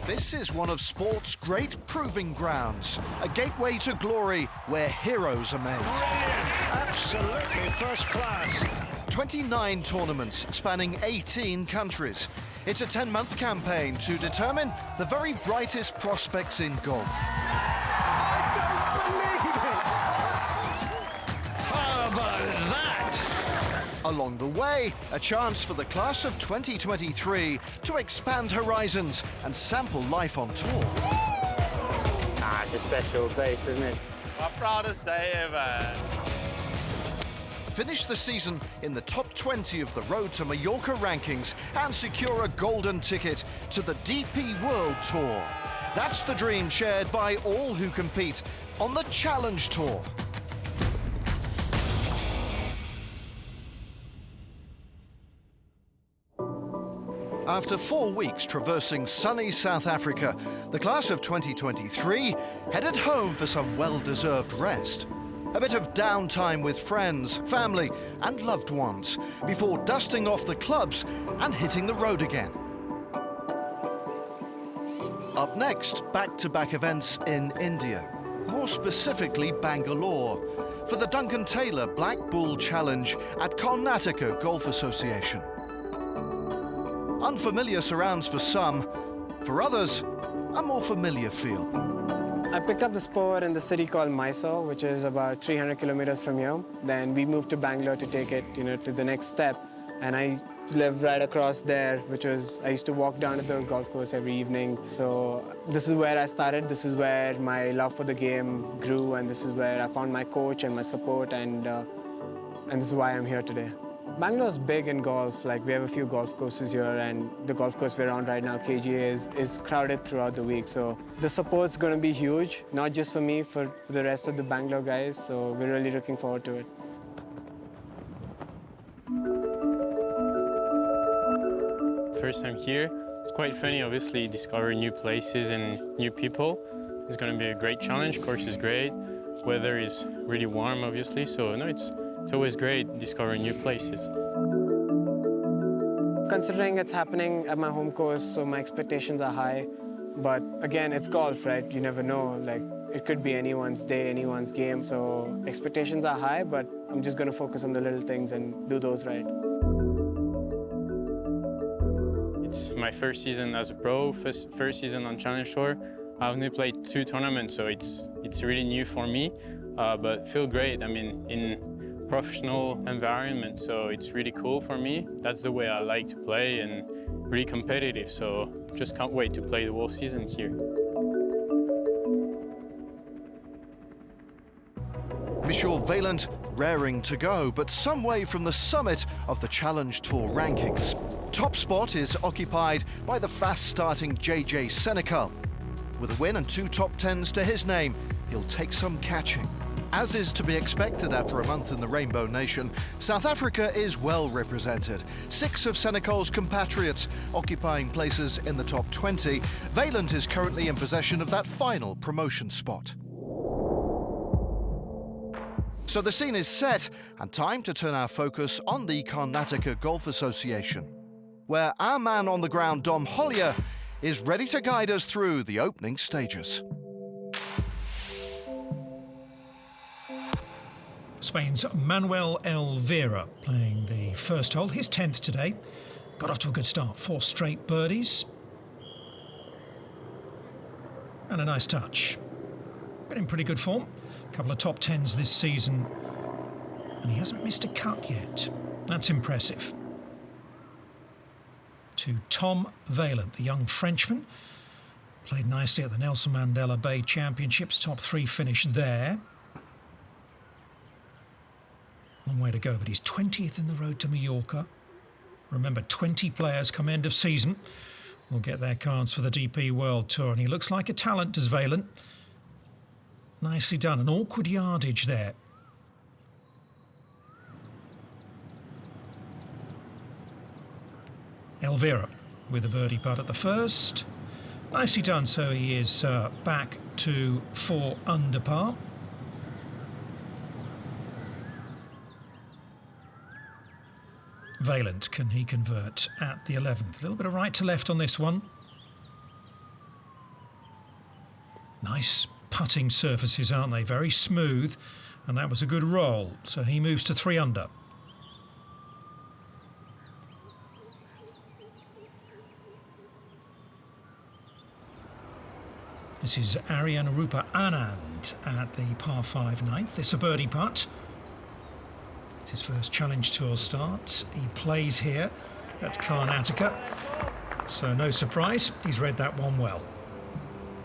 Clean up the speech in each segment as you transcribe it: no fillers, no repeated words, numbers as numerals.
This is one of sport's great proving grounds, a gateway to glory where heroes are made. Brilliant, absolutely first class. 29 tournaments spanning 18 countries. It's a 10-month campaign to determine the very brightest prospects in golf. I don't believe it! How about that? Along the way, a chance for the class of 2023 to expand horizons and sample life on tour. It's a special place, isn't it? My proudest day ever. Finish the season in the top 20 of the Road to Mallorca rankings and secure a golden ticket to the DP World Tour. That's the dream shared by all who compete on the Challenge Tour. After 4 weeks traversing sunny South Africa, the class of 2023 headed home for some well-deserved rest. A bit of downtime with friends, family and loved ones before dusting off the clubs and hitting the road again. Up next, back-to-back events in India, more specifically Bangalore, for the Duncan Taylor Black Bull Challenge at Karnataka Golf Association. Unfamiliar surrounds for some, for others, a more familiar feel. I picked up the sport in the city called Mysore, which is about 300 kilometers from here. Then we moved to Bangalore to take it, to the next step. And I live right across there, which was, I used to walk down to the golf course every evening. So this is where I started. This is where my love for the game grew, and this is where I found my coach and my support, and this is why I'm here today. Bangalore's big in golf. Like, we have a few golf courses here, and the golf course we're on right now, KGA, is crowded throughout the week. So the support's going to be huge, not just for me, for the rest of the Bangalore guys. So we're really looking forward to it. First time here, it's quite funny, obviously, discover new places and new people. It's going to be a great challenge. Course is great. Weather is really warm, obviously, so no, it's always great discovering new places. Considering it's happening at my home course, so my expectations are high. But again, it's golf, right? You never know. Like, it could be anyone's day, anyone's game. So expectations are high, but I'm just going to focus on the little things and do those right. It's my first season as a pro, first season on Challenge Tour. I've only played 2 tournaments, so it's really new for me, but feel great. I mean, in professional environment, so it's really cool for me. That's the way I like to play, and really competitive, so just can't wait to play the whole season here. Michel Vaillant raring to go, but some way from the summit of the Challenge Tour rankings. Top spot is occupied by the fast-starting JJ Senecal. With a win and 2 top 10s to his name, he'll take some catching. As is to be expected after a month in the Rainbow Nation, South Africa is well represented. 6 of Senecal's compatriots occupying places in the top 20. Vaillant is currently in possession of that final promotion spot. So the scene is set, and time to turn our focus on the Karnataka Golf Association, where our man on the ground, Dom Hollier, is ready to guide us through the opening stages. Spain's Manuel Elvira playing the first hole, his 10th today. Got off to a good start, 4 straight birdies. And a nice touch. Been in pretty good form. A couple of top 10s this season. And he hasn't missed a cut yet. That's impressive. To Tom Vaillant, the young Frenchman. Played nicely at the Nelson Mandela Bay Championships, top 3 finish there. Long way to go, but he's 20th in the Road to Mallorca. Remember, 20 players come end of season will get their cards for the DP World Tour, and he looks like a talent, does Vaillant. Nicely done, an awkward yardage there. Elvira with a birdie putt at the first. Nicely done, so he is back to 4 under par. Vaillant, can he convert at the 11th? A little bit of right to left on this one. Nice putting surfaces, aren't they? Very smooth, and that was a good roll. So he moves to 3 under. This is Aryan Rupa Anand at the par 5 ninth. This is a birdie putt. It's his first Challenge Tour start. He plays here at Karnataka, so no surprise, he's read that one well.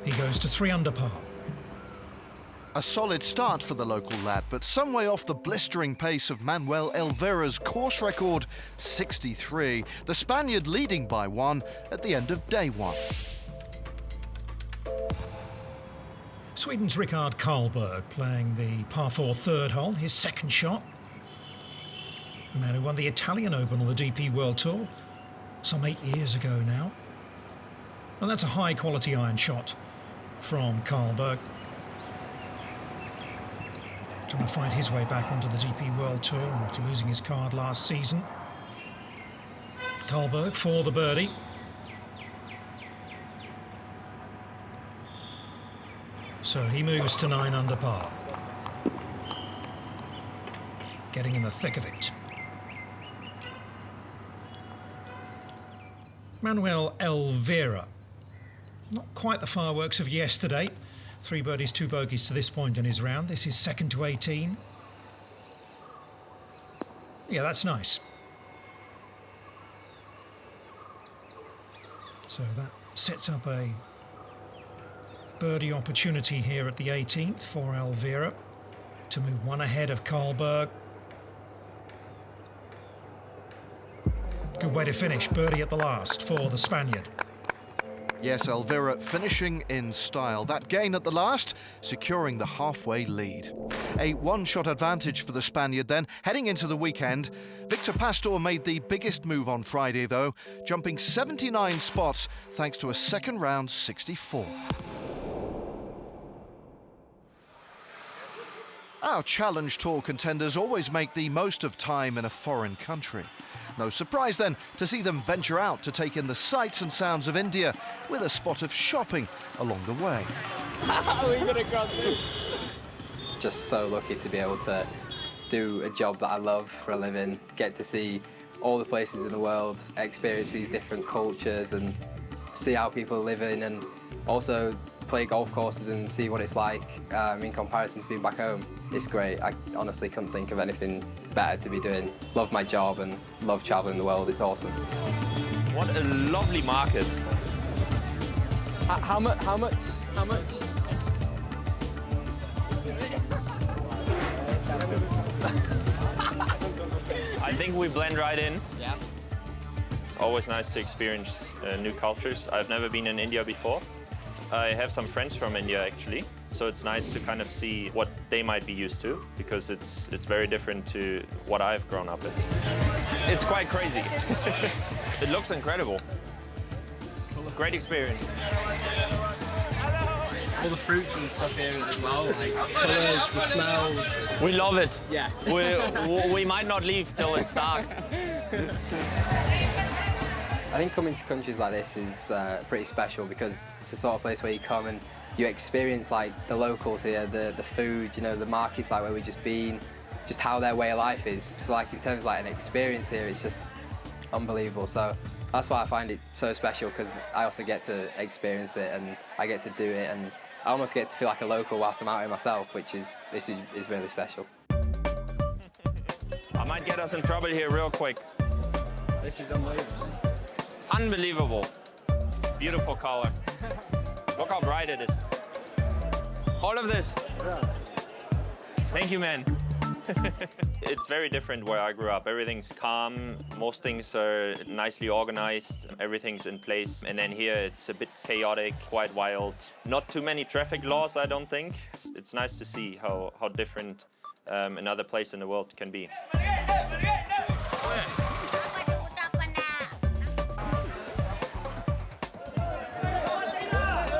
He goes to 3 under par. A solid start for the local lad, but some way off the blistering pace of Manuel Elvira's course record, 63. The Spaniard leading by 1 at the end of day 1. Sweden's Rickard Karlberg playing the par 4 third hole, his second shot. The man who won the Italian Open on the DP World Tour some 8 years ago now. And that's a high quality iron shot from Karlberg. Trying to find his way back onto the DP World Tour after losing his card last season. Karlberg for the birdie. So he moves to 9 under par. Getting in the thick of it. Manuel Elvira. Not quite the fireworks of yesterday. 3 birdies, 2 bogeys to this point in his round. This is second to 18. Yeah, that's nice. So that sets up a birdie opportunity here at the 18th for Elvira to move 1 ahead of Karlberg. Good way to finish, birdie at the last for the Spaniard. Yes, Elvira finishing in style. That gain at the last, securing the halfway lead. A 1-shot advantage for the Spaniard then, heading into the weekend. Victor Pastor made the biggest move on Friday, though, jumping 79 spots thanks to a second round 64. Our Challenge Tour contenders always make the most of time in a foreign country. No surprise then to see them venture out to take in the sights and sounds of India with a spot of shopping along the way. How are we gonna cross this? Just so lucky to be able to do a job that I love for a living, get to see all the places in the world, experience these different cultures and see how people are living, and also play golf courses and see what it's like in comparison to being back home. It's great. I honestly couldn't think of anything better to be doing. Love my job and love traveling the world. It's awesome. What a lovely market. How much? I think we blend right in. Yeah. Always nice to experience new cultures. I've never been in India before. I have some friends from India actually, so it's nice to kind of see what they might be used to, because it's very different to what I've grown up in. It's quite crazy. It looks incredible. Great experience. All the fruits and stuff here as well, like colours, the smells. We love it. Yeah. We might not leave till it's dark. I think coming to countries like this is pretty special, because it's the sort of place where you come and you experience like the locals here, the food, you know, the markets like where we've just been, just how their way of life is. So like in terms of like an experience here, it's just unbelievable. So that's why I find it so special, because I also get to experience it and I get to do it, and I almost get to feel like a local whilst I'm out here myself, which is really special. I might get us in trouble here real quick. This is unbelievable. Unbelievable. Beautiful color. Look how bright it is. All of this. Thank you, man. It's very different where I grew up. Everything's calm. Most things are nicely organized. Everything's in place. And then here it's a bit chaotic, quite wild. Not too many traffic laws, I don't think. It's nice to see how different another place in the world can be.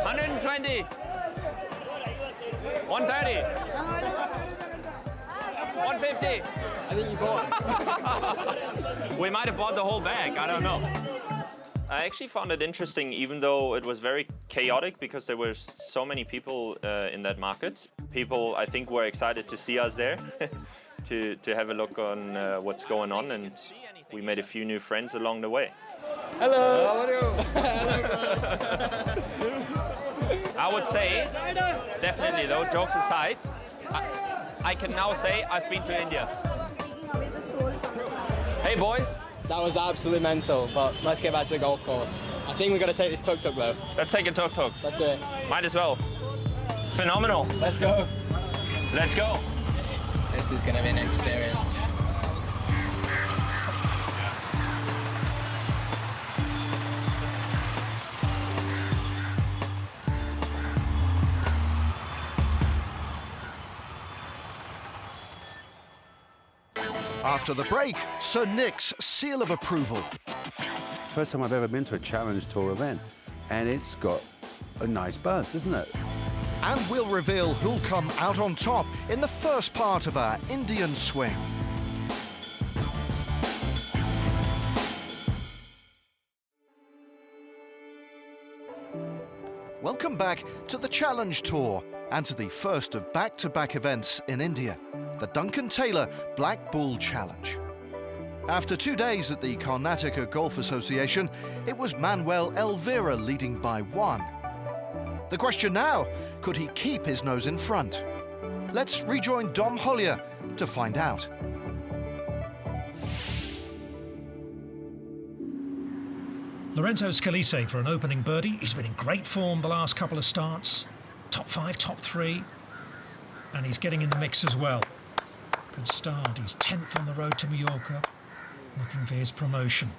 120. 130. 150. I think you bought it. We might have bought the whole bag, I don't know. I actually found it interesting, even though it was very chaotic because there were so many people in that market. People, I think, were excited to see us there, to have a look on what's going on, and we made a few new friends along the way. Hello! How are you? I would say, definitely though, jokes aside, I can now say I've been to India. Hey boys! That was absolutely mental, but let's get back to the golf course. I think we've got to take this tuk-tuk though. Let's take a tuk-tuk. Let's do it. Might as well. Phenomenal. Let's go. Let's go. This is going to be an experience. After the break, Sir Nick's seal of approval. First time I've ever been to a Challenge Tour event, and it's got a nice buzz, isn't it? And we'll reveal who'll come out on top in the first part of our Indian swing. Welcome back to the Challenge Tour and to the first of back-to-back events in India, the Duncan Taylor Black Bull Challenge. After 2 days at the Karnataka Golf Association, it was Manuel Elvira leading by 1. The question now, could he keep his nose in front? Let's rejoin Dom Hollier to find out. Lorenzo Scalise for an opening birdie. He's been in great form the last couple of starts. Top 5, top 3. And he's getting in the mix as well. Good start. He's 10th on the road to Mallorca, looking for his promotion.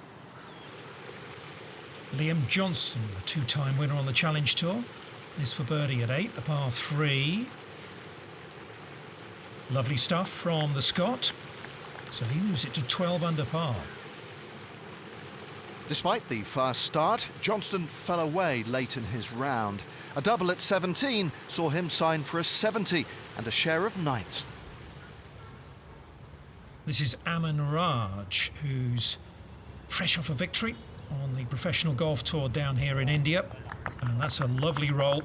Liam Johnson, a 2-time winner on the Challenge Tour, is for birdie at 8, the par 3. Lovely stuff from the Scot. So he moves it to 12 under par. Despite the fast start, Johnston fell away late in his round. A double at 17 saw him sign for a 70 and a share of 9th. This is Aman Raj, who's fresh off a victory on the professional golf tour down here in India. And that's a lovely roll.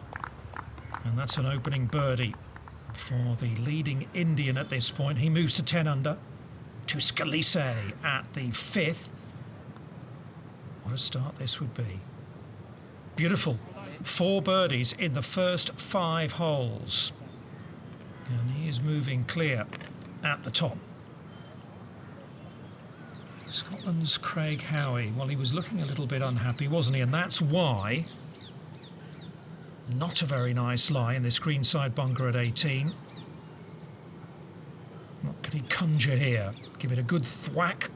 And that's an opening birdie for the leading Indian at this point. He moves to 10 under to Scalise at the 5th. What a start this would be. Beautiful. 4 birdies in the first 5 holes. And he is moving clear at the top. Scotland's Craig Howie. Well, he was looking a little bit unhappy, wasn't he? And that's why. Not a very nice lie in this greenside bunker at 18. What could he conjure here? Give it a good thwack.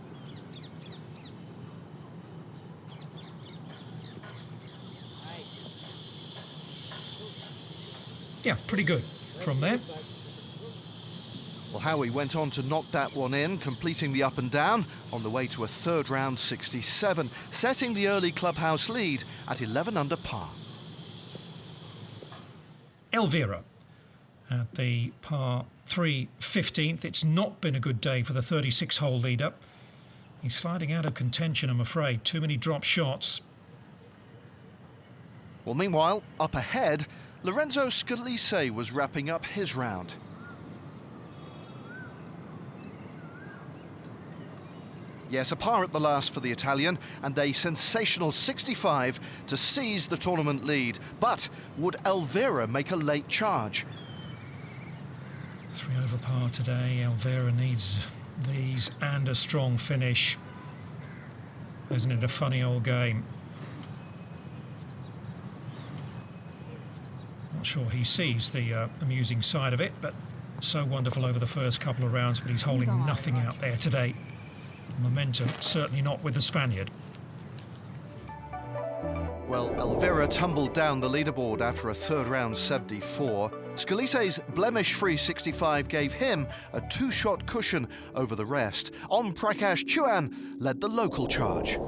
Yeah, pretty good from there. Well, Howie went on to knock that one in, completing the up and down on the way to a 3rd round 67, setting the early clubhouse lead at 11 under par. Elvira at the par 3 15th. It's not been a good day for the 36-hole leader. He's sliding out of contention, I'm afraid. Too many drop shots. Well, meanwhile, up ahead, Lorenzo Scalise was wrapping up his round. Yes, a par at the last for the Italian and a sensational 65 to seize the tournament lead. But would Elvira make a late charge? 3 over par today. Elvira needs these and a strong finish. Isn't it a funny old game? Not sure he sees the amusing side of it, but so wonderful over the first couple of rounds, but he's holding nothing out there today. Momentum, certainly not with the Spaniard. Well, Elvira tumbled down the leaderboard after a 3rd round 74. Scalise's blemish-free 65 gave him a 2-shot cushion over the rest. Om Prakash Chauhan led the local charge.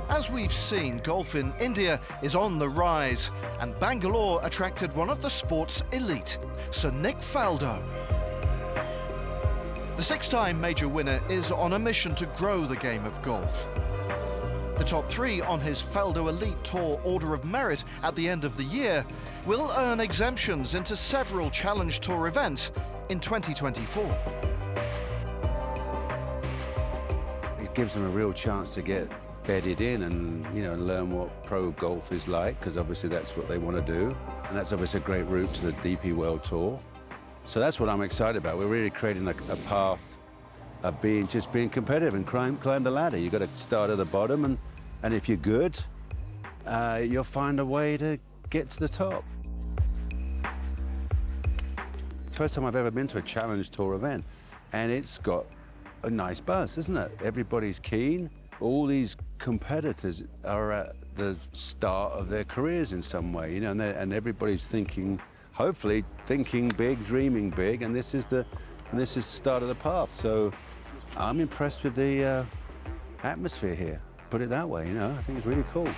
As we've seen, golf in India is on the rise, and Bangalore attracted one of the sport's elite, Sir Nick Faldo. The The six-time major winner is on a mission to grow the game of golf. The top three on his Faldo Elite Tour Order of Merit at the end of the year will earn exemptions into several Challenge Tour events in 2024. It gives them a real chance to get bedded in and, you know, learn what pro golf is like, because obviously that's what they want to do. And that's obviously a great route to the DP World Tour. So that's what I'm excited about. We're really creating a path of being competitive and climb the ladder. You've got to start at the bottom, and if you're good, you'll find a way to get to the top. First time I've ever been to a Challenge Tour event, and it's got a nice buzz, isn't it? Everybody's keen. All these competitors are at the start of their careers in some way, you know, and everybody's thinking, hopefully thinking big, dreaming big, and this is the start of the path. So I'm impressed with the atmosphere here. Put it that way, you know. I think it's really cool.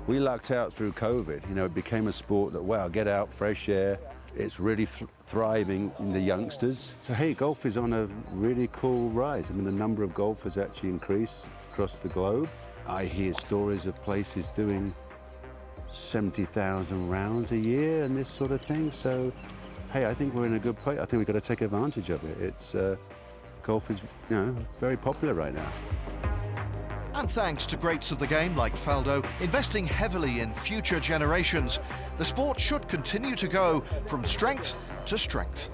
We lucked out through COVID. You know, it became a sport that, wow, get out, fresh air. It's really thriving in the youngsters. So, hey, golf is on a really cool rise. I mean, the number of golfers actually increased across the globe. I hear stories of places doing 70,000 rounds a year and this sort of thing. So, hey, I think we're in a good place. I think we've got to take advantage of it. It's golf is, you know, very popular right now. And thanks to greats of the game like Faldo investing heavily in future generations, the sport should continue to go from strength to strength.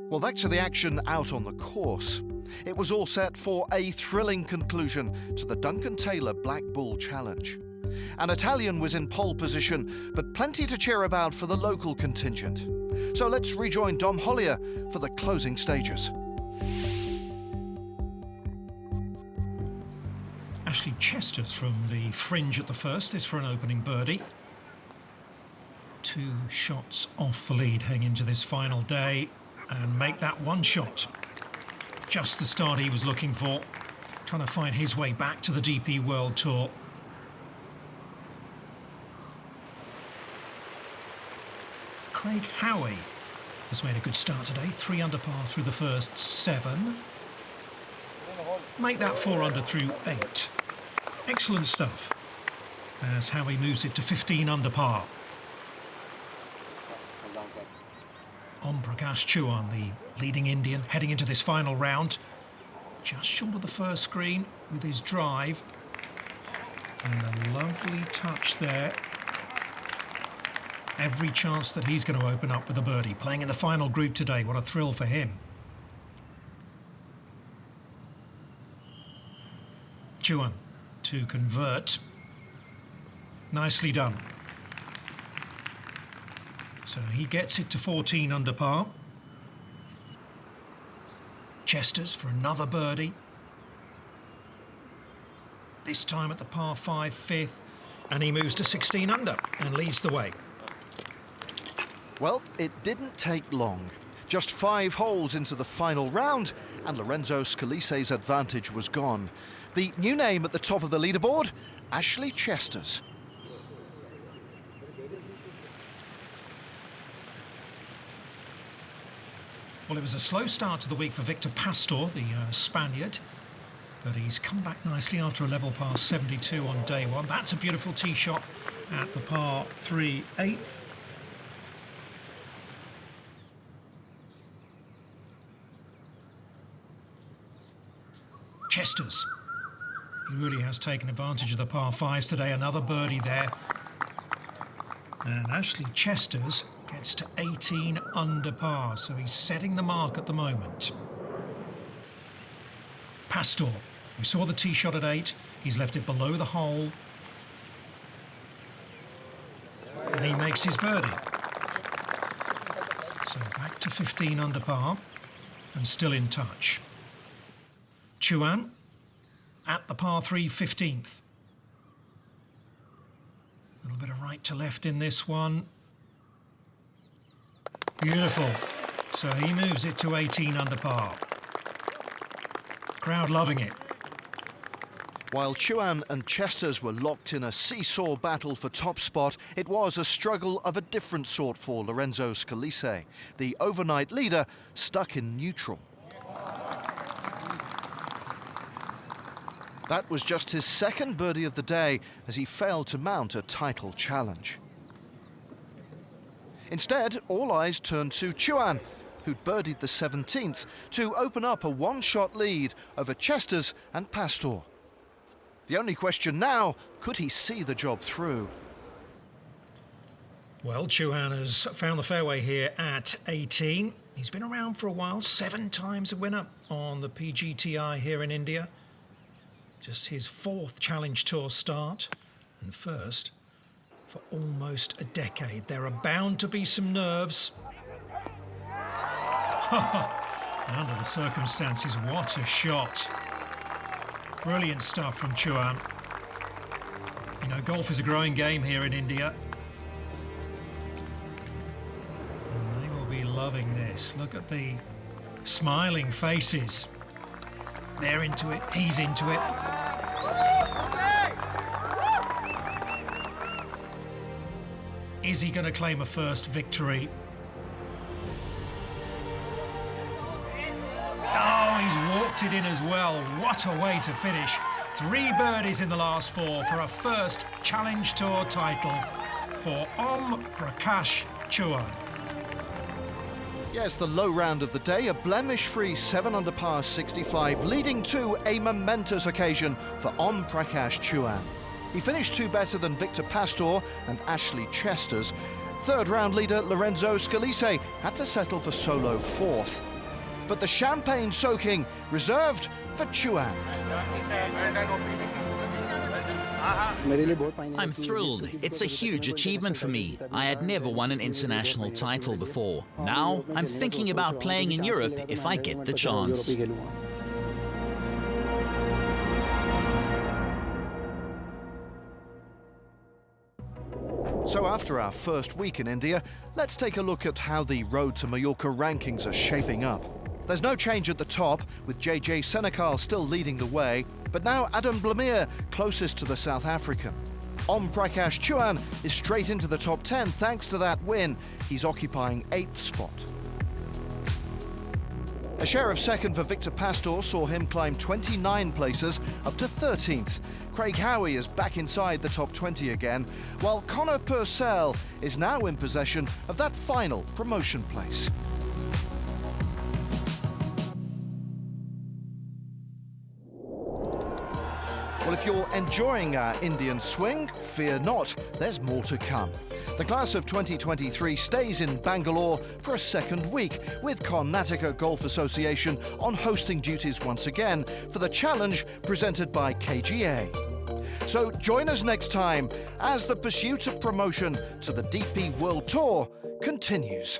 Well, back to the action out on the course. It was all set for a thrilling conclusion to the Duncan Taylor Black Bull Challenge. An Italian was in pole position, but plenty to cheer about for the local contingent. So let's rejoin Dom Hollier for the closing stages. Ashley Chester's from the fringe at the first. This for an opening birdie. 2 shots off the lead heading into this final day, and make that one shot. Just the start he was looking for, trying to find his way back to the DP World Tour. Craig Howie has made a good start today, 3 under par through the first 7. Make that 4 under through 8. Excellent stuff, as Howie moves it to 15 under par. Om Prakash Chauhan, the leading Indian, heading into this final round. Just short of the first green with his drive. And a lovely touch there. Every chance that he's going to open up with a birdie. Playing in the final group today, what a thrill for him. Chauhan to convert. Nicely done. So he gets it to 14 under par. Chester's for another birdie. This time at the par 5 5th, and he moves to 16 under and leads the way. Well, it didn't take long. Just 5 holes into the final round, and Lorenzo Scalise's advantage was gone. The new name at the top of the leaderboard, Ashley Chester's. Well, it was a slow start to the week for Victor Pastor, the Spaniard, but he's come back nicely after a level par 72 on day 1. That's a beautiful tee shot at the par 3 8th. Chester's. He really has taken advantage of the par 5s today. Another birdie there. And Ashley Chester's gets to 18 under par, so he's setting the mark at the moment. Pastor, we saw the tee shot at 8. He's left it below the hole. And he makes his birdie. So back to 15 under par and still in touch. Chauhan at the par 3 15th. A little bit of right to left in this one. Beautiful. So he moves it to 18 under par. Crowd loving it. While Chuan and Chesters were locked in a seesaw battle for top spot, it was a struggle of a different sort for Lorenzo Scalise, the overnight leader stuck in neutral. That was just his second birdie of the day as he failed to mount a title challenge. Instead, all eyes turned to Chuan, who'd birdied the 17th, to open up a one-shot lead over Chesters and Pastor. The only question now, could he see the job through? Well, Chuan has found the fairway here at 18. He's been around for a while, 7 times a winner on the PGTI here in India. Just his 4th Challenge Tour start, and first for almost a decade. There are bound to be some nerves. Under the circumstances, what a shot. Brilliant stuff from Chuan. You know, golf is a growing game here in India. And they will be loving this. Look at the smiling faces. They're into it, he's into it. Is he going to claim a first victory? Oh, he's walked it in as well. What a way to finish. 3 birdies in the last 4 for a first Challenge Tour title for Om Prakash Chuan. Yes, the low round of the day, a blemish-free 7 under par 65, leading to a momentous occasion for Om Prakash Chuan. He finished 2 better than Victor Pastor and Ashley Chesters. Third round leader Lorenzo Scalise had to settle for solo 4th. But the champagne soaking reserved for Chuan. I'm thrilled. It's a huge achievement for me. I had never won an international title before. Now I'm thinking about playing in Europe if I get the chance. So after our first week in India, let's take a look at how the Road to Mallorca rankings are shaping up. There's no change at the top, with JJ Senekal still leading the way, but now Adam Blamir closest to the South African. Om Prakash Chuan is straight into the top 10 thanks to that win. He's occupying 8th spot. A share of second for Victor Pastor saw him climb 29 places up to 13th. Craig Howie is back inside the top 20 again, while Connor Purcell is now in possession of that final promotion place. Well, if you're enjoying our Indian swing, fear not, there's more to come. The class of 2023 stays in Bangalore for a second week, with Karnataka Golf Association on hosting duties once again for the challenge presented by KGA. So join us next time as the pursuit of promotion to the DP World Tour continues.